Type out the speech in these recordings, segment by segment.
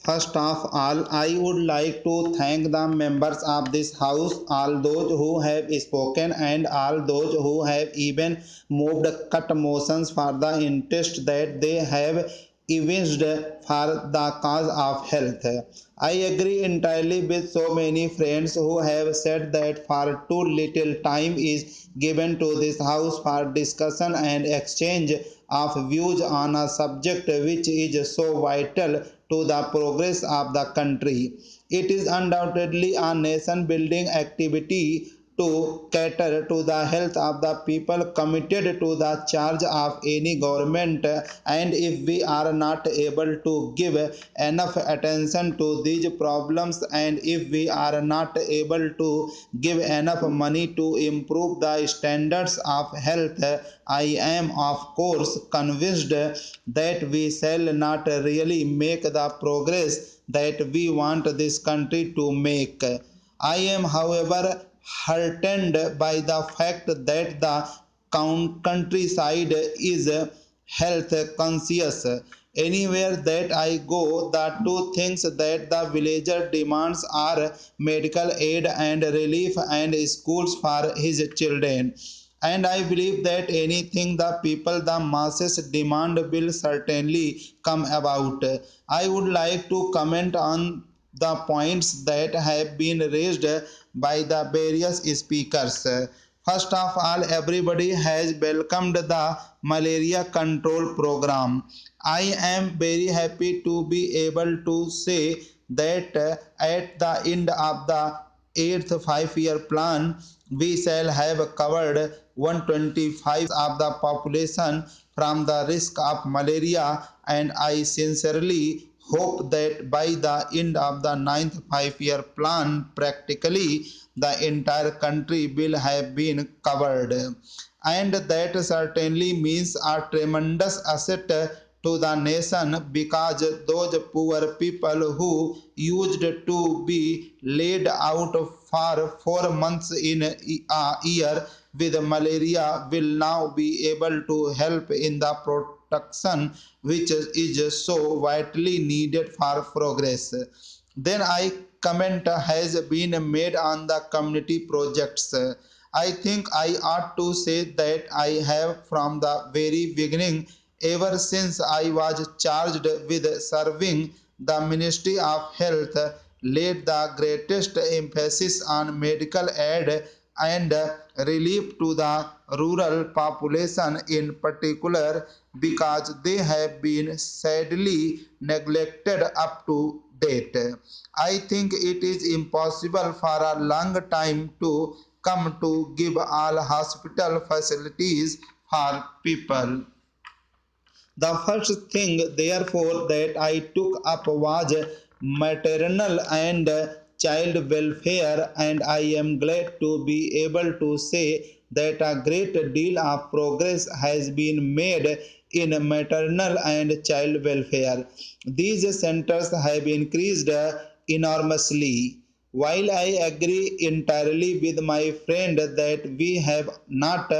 First of all, I would like to thank the members of this house, all those who have spoken and all those who have even moved cut motions for the interest that they have evinced for the cause of health. I agree entirely with so many friends who have said that far too little time is given to this house for discussion and exchange of views on a subject which is so vital to the progress of the country. It is undoubtedly a nation building activity to cater to the health of the people committed to the charge of any government, and if we are not able to give enough attention to these problems and if we are not able to give enough money to improve the standards of health, I am of course convinced that we shall not really make the progress that we want this country to make. I am, however, heartened by the fact that the countryside is health conscious. Anywhere that I go, the two things that the villager demands are medical aid and relief and schools for his children. And I believe that anything the people, the masses demand will certainly come about. I would like to comment on the points that have been raised by the various speakers. First of all, everybody has welcomed the malaria control program. I am very happy to be able to say that at the end of the eighth 5-year plan, we shall have covered 125 of the population from the risk of malaria, and I sincerely hope that by the end of the ninth 5-year plan, practically the entire country will have been covered. And that certainly means a tremendous asset to the nation, because those poor people who used to be laid out for 4 months in a year with malaria will now be able to help in the protection which is so vitally needed for progress. Then I comment has been made on the community projects. I think I ought to say that I have from the very beginning, ever since I was charged with serving the Ministry of Health, laid the greatest emphasis on medical aid and relief to the rural population in particular, because they have been sadly neglected up to date. I think it is impossible for a long time to come to give all hospital facilities for people. The first thing, therefore, that I took up was maternal and child welfare, and I am glad to be able to say that a great deal of progress has been made in maternal and child welfare. These centers have increased enormously. While I agree entirely with my friend that we have not,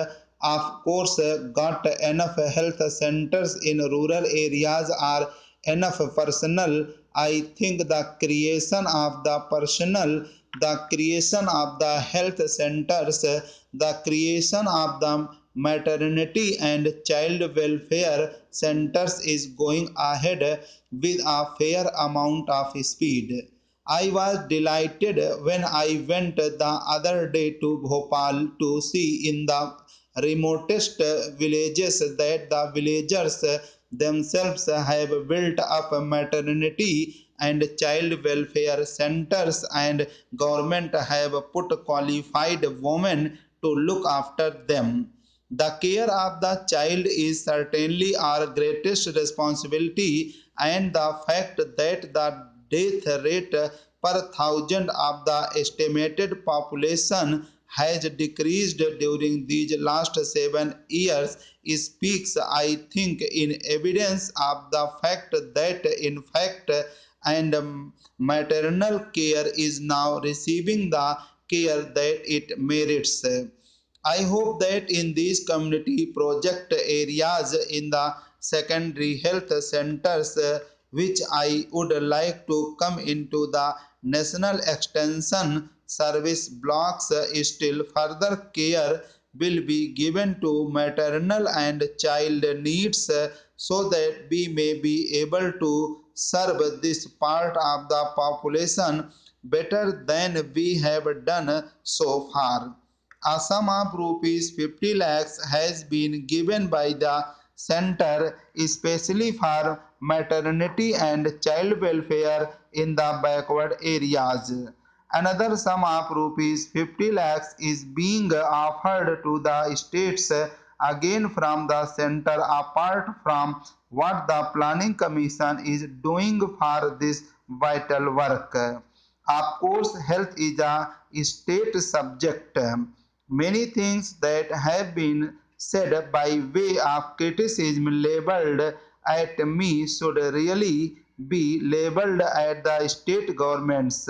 of course, got enough health centers in rural areas or enough personnel, I think the creation of the personnel, the creation of the health centers, the creation of the maternity and child welfare centers is going ahead with a fair amount of speed. I was delighted when I went the other day to Bhopal to see in the remotest villages that the villagers themselves have built up maternity and child welfare centers, and government have put qualified women to look after them. The care of the child is certainly our greatest responsibility, and the fact that the death rate per thousand of the estimated population has decreased during these last 7 years speaks, I think, in evidence of the fact that in fact and maternal care is now receiving the care that it merits. I hope that in these community project areas in the secondary health centers, which I would like to come into the National Extension Service blocks. Still further care will be given to maternal and child needs so that we may be able to serve this part of the population better than we have done so far. A sum of rupees 50 lakhs has been given by the center especially for maternity and child welfare in the backward areas. Another sum of rupees 50 lakhs is being offered to the states again from the center apart from what the planning commission is doing for this vital work. Of course, health is a state subject. Many things that have been said by way of criticism labeled at me should really be labeled at the state governments.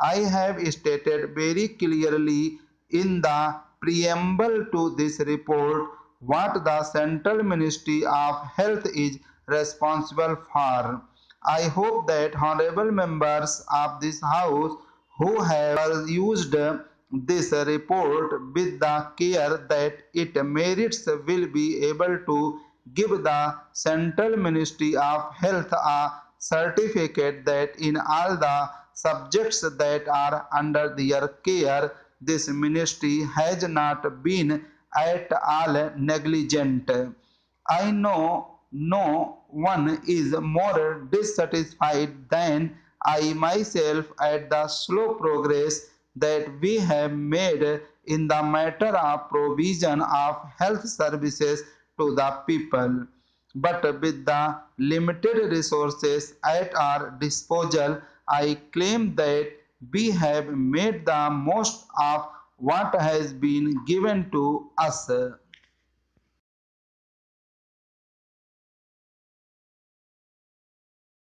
I have stated very clearly in the preamble to this report what the Central Ministry of Health is responsible for. I hope that honorable members of this House who have used this report with the care that it merits will be able to give the Central Ministry of Health a certificate that in all the subjects that are under their care, this ministry has not been at all negligent. I know no one is more dissatisfied than I myself at the slow progress that we have made in the matter of provision of health services to the people. But with the limited resources at our disposal, I claim that we have made the most of what has been given to us.